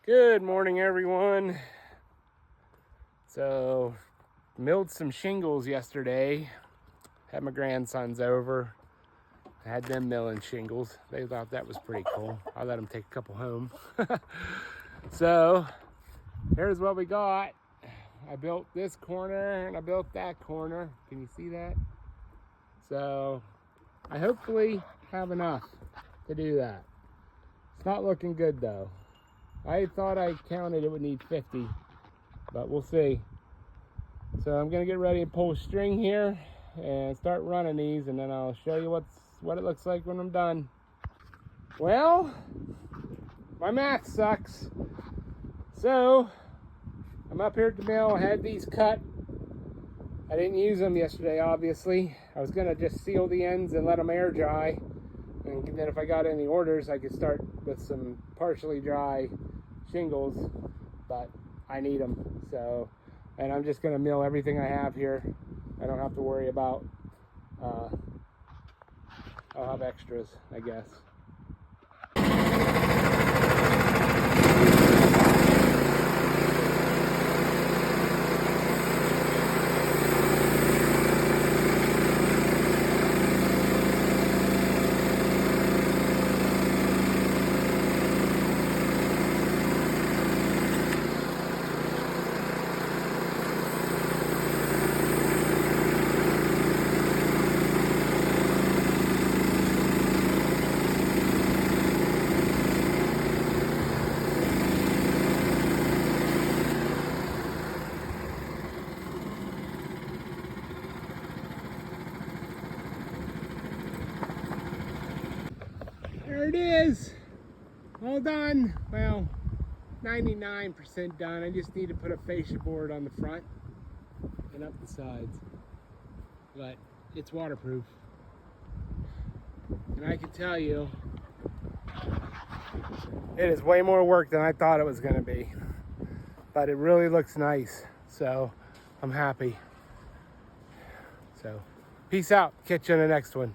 Good morning, everyone. So, milled some shingles yesterday. Had my grandsons over. I had them milling shingles. They thought that was pretty cool. I let them take a couple home. So, here's what we got. I built this corner and I built that corner. Can you see that? So, I hopefully have enough to do that. It's not looking good though. I thought I counted it would need 50, but we'll see. So I'm gonna get ready and pull a string here and start running these, and then I'll show you what it looks like when I'm done. Well, my math sucks. So I'm up here at the mill. I had these cut. I didn't use them yesterday, obviously. I was gonna just seal the ends and let them air dry, and then if I got any orders, I could start with some partially dry shingles, but I need them. So, and I'm just gonna mill everything I have here. I don't have to worry about I'll have extras, I guess. There it is, all done. Well, 99% done. I just need to put a fascia board on the front and up the sides, but it's waterproof. And I can tell you, it is way more work than I thought it was gonna be, but it really looks nice, so I'm happy. So, peace out. Catch you in the next one.